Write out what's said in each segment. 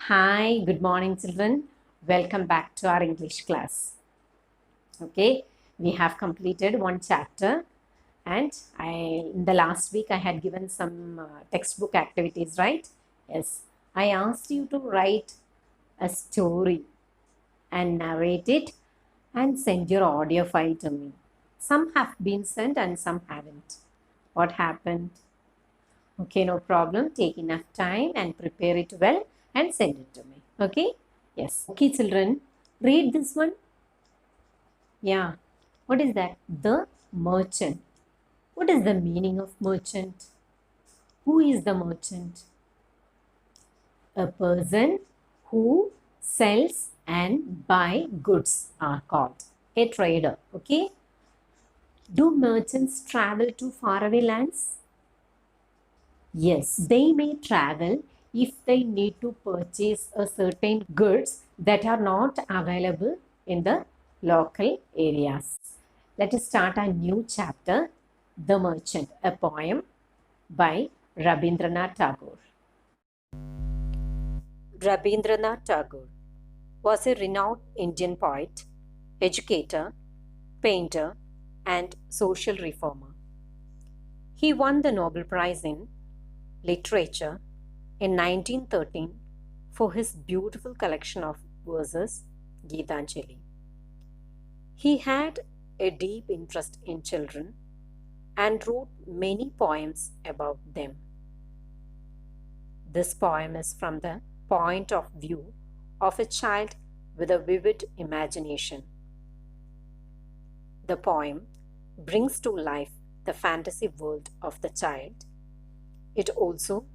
Hi, good morning, children. Welcome back to our English class. Okay, we have completed one chapter, and in the last week I had given some textbook activities, right? Yes, I asked you to write a story and narrate it and send your audio file to me. Some have been sent and some haven't. What happened? Okay, no problem. Take enough time and prepare it well and send it to me. Okay? Yes. Okay, children, read this one. Yeah. What is that? The merchant. What is the meaning of merchant? Who is the merchant? A person who sells and buy goods are called a trader. Okay? Do merchants travel to faraway lands? Yes, they may travel if they need to purchase a certain goods that are not available in the local areas. Let us start a new chapter, The Merchant, a poem by Rabindranath Tagore. Rabindranath Tagore was a renowned Indian poet, educator, painter, and social reformer. He won the Nobel Prize in Literature in 1913 for his beautiful collection of verses, Geetanjali. He had a deep interest in children and wrote many poems about them. This poem is from the point of view of a child with a vivid imagination. The poem brings to life the fantasy world of the child. It also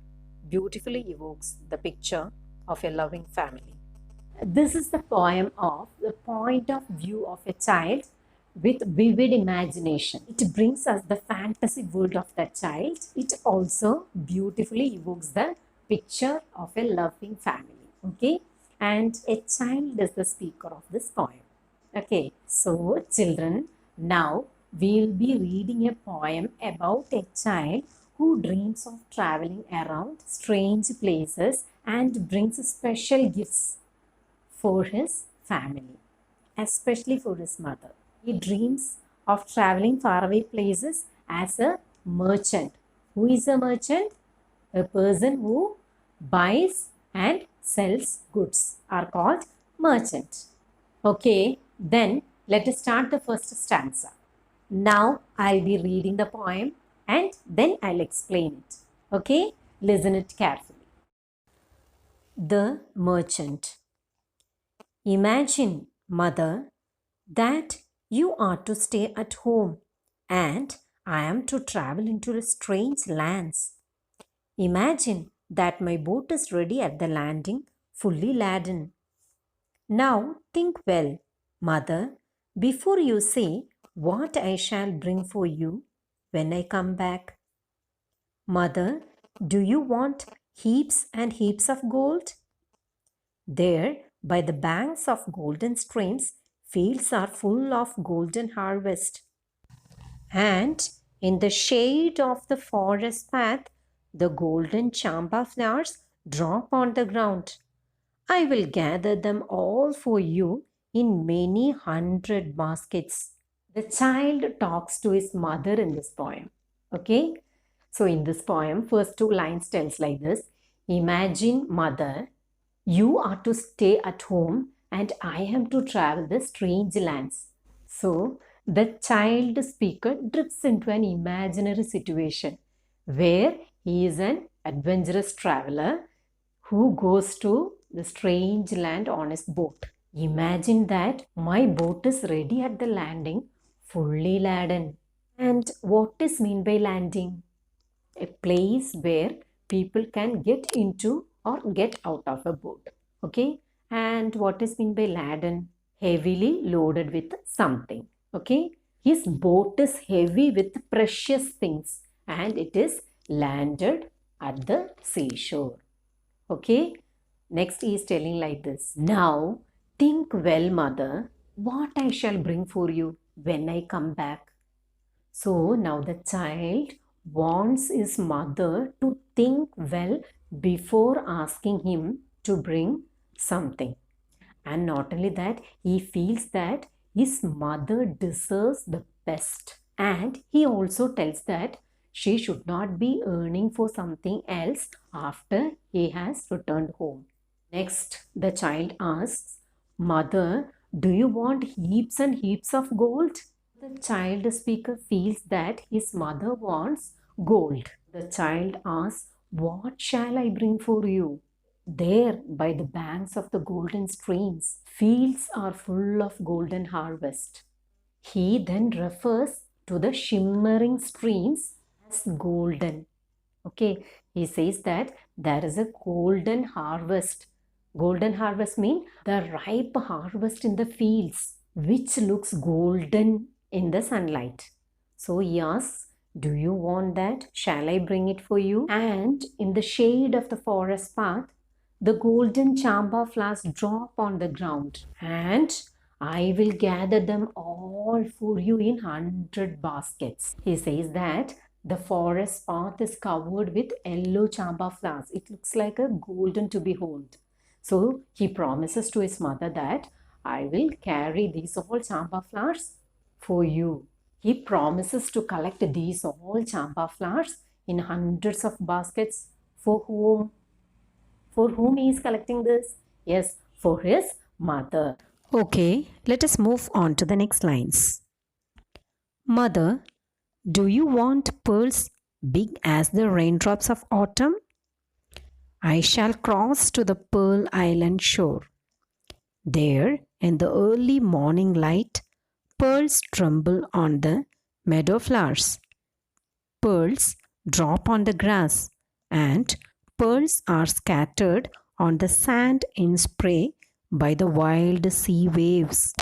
beautifully evokes the picture of a loving family. This is the poem of the point of view of a child with vivid imagination. It brings us the fantasy world of the child. It also beautifully evokes the picture of a loving family. Okay, and a child is the speaker of this poem. Okay, so children, now we will be reading a poem about a child who dreams of traveling around strange places and brings special gifts for his family, especially for his mother. He dreams of traveling faraway places as a merchant. Who is a merchant? A person who buys and sells goods are called merchant. Okay, then let us start the first stanza. Now I'll be reading the poem and then I'll explain it. Okay, listen it carefully. The Merchant. Imagine, mother, that you are to stay at home and I am to travel into strange lands. Imagine that my boat is ready at the landing, fully laden. Now think well, mother, before you say what I shall bring for you when I come back. Mother, do you want heaps and heaps of gold? There, by the banks of golden streams, fields are full of golden harvest. And in the shade of the forest path, the golden champa flowers drop on the ground. I will gather them all for you in many hundred baskets. The child talks to his mother in this poem. Okay? So in this poem, first two lines tells like this. Imagine, mother, you are to stay at home and I am to travel the strange lands. So the child speaker drifts into an imaginary situation where he is an adventurous traveler who goes to the strange land on his boat. Imagine that my boat is ready at the landing, fully laden. And what is mean by landing? A place where people can get into or get out of a boat. Okay. And what is mean by laden? Heavily loaded with something. Okay. His boat is heavy with precious things and it is landed at the seashore. Okay. Next he is telling like this. Now think well, mother, what I shall bring for you when I come back. So now the child wants his mother to think well before asking him to bring something. And not only that, he feels that his mother deserves the best. And he also tells that she should not be earning for something else after he has returned home. Next, the child asks, Mother, do you want heaps and heaps of gold? The child speaker feels that his mother wants gold. The child asks, What shall I bring for you? There, by the banks of the golden streams, fields are full of golden harvest. He then refers to the shimmering streams as golden. Okay, he says that there is a golden harvest. Golden harvest means the ripe harvest in the fields, which looks golden in the sunlight. So he asks, do you want that? Shall I bring it for you? And in the shade of the forest path, the golden chamba flowers drop on the ground, and I will gather them all for you in 100 baskets. He says that the forest path is covered with yellow chamba flowers. It looks like a golden to behold. So he promises to his mother that I will carry these all chamba flowers for you. He promises to collect these all chamba flowers in hundreds of baskets. For whom? For whom he is collecting this? Yes, for his mother. Okay, let us move on to the next lines. Mother, do you want pearls big as the raindrops of autumn? I shall cross to the Pearl Island shore. There, in the early morning light, pearls tremble on the meadow flowers. Pearls drop on the grass, and pearls are scattered on the sand in spray by the wild sea waves.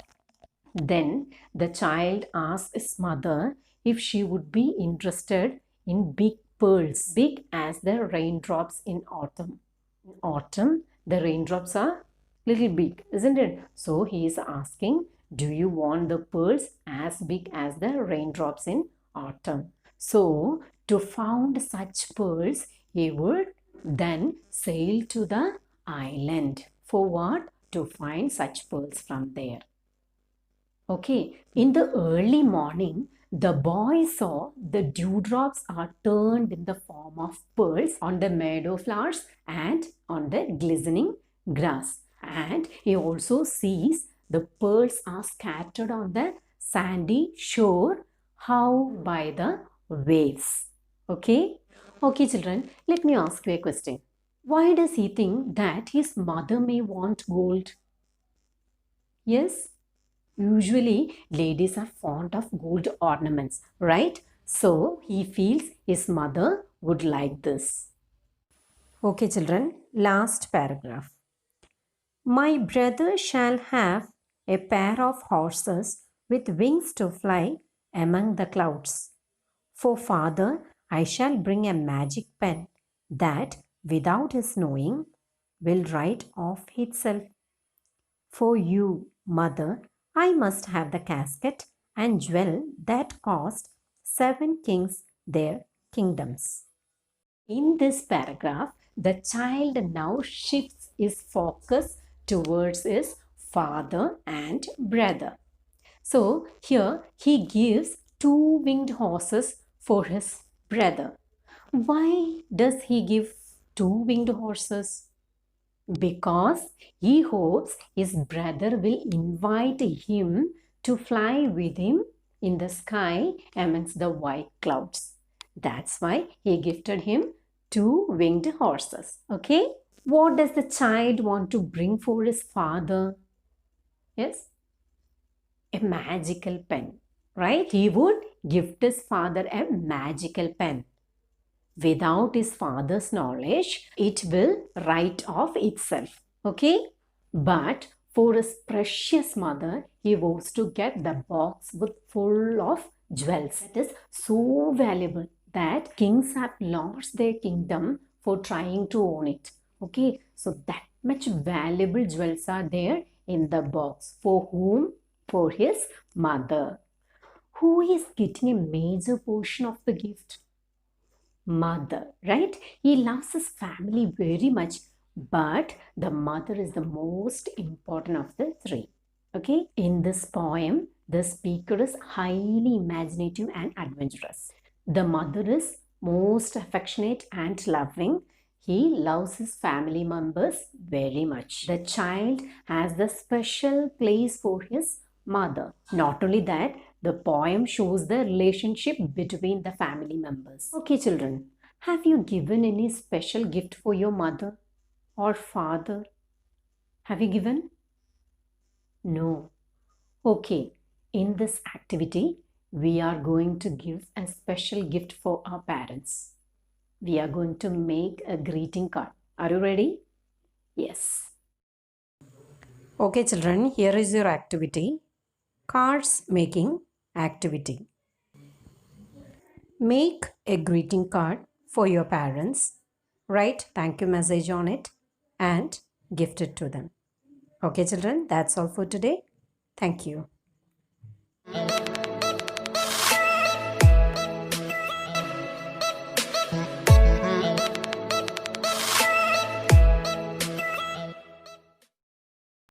Then the child asks his mother if she would be interested in big pearls, big as the raindrops in autumn. In autumn, the raindrops are little big, isn't it? So he is asking, do you want the pearls as big as the raindrops in autumn? So to find such pearls, he would then sail to the island. For what? To find such pearls from there. Okay, in the early morning, the boy saw the dewdrops are turned in the form of pearls on the meadow flowers and on the glistening grass. And he also sees the pearls are scattered on the sandy shore, how by the waves. Okay? Okay, children, let me ask you a question. Why does he think that his mother may want gold? Yes? Usually, ladies are fond of gold ornaments, right? So, he feels his mother would like this. Okay, children, last paragraph. My brother shall have a pair of horses with wings to fly among the clouds. For father, I shall bring a magic pen that, without his knowing, will write of itself. For you, mother, I must have the casket and jewel that cost 7 kings their kingdoms. In this paragraph, the child now shifts his focus towards his father and brother. So here he gives 2 winged horses for his brother. Why does he give 2 winged horses? Because he hopes his brother will invite him to fly with him in the sky amongst the white clouds. That's why he gifted him 2 winged horses. Okay? What does the child want to bring for his father? Yes? A magical pen, right? He would gift his father a magical pen. Without his father's knowledge, it will write of itself. Okay? But for his precious mother, he wants to get the box with full of jewels. It is so valuable that kings have lost their kingdom for trying to own it. Okay? So that much valuable jewels are there in the box. For whom? For his mother. Who is getting a major portion of the gift? Mother, right? He loves his family very much. but the mother is the most important of the three. Okay, in this poem, the speaker is highly imaginative and adventurous. The mother is most affectionate and loving. He loves his family members very much. The child has the special place for his mother. Not only that, the poem shows the relationship between the family members. Okay, children, have you given any special gift for your mother or father? Have you given? No. Okay, in this activity, we are going to give a special gift for our parents. We are going to make a greeting card. Are you ready? Yes. Okay, children, here is your activity. Cards making activity. Make a greeting card for your parents. Write thank you message on it and gift it to them. Okay, children, that's all for today. Thank you.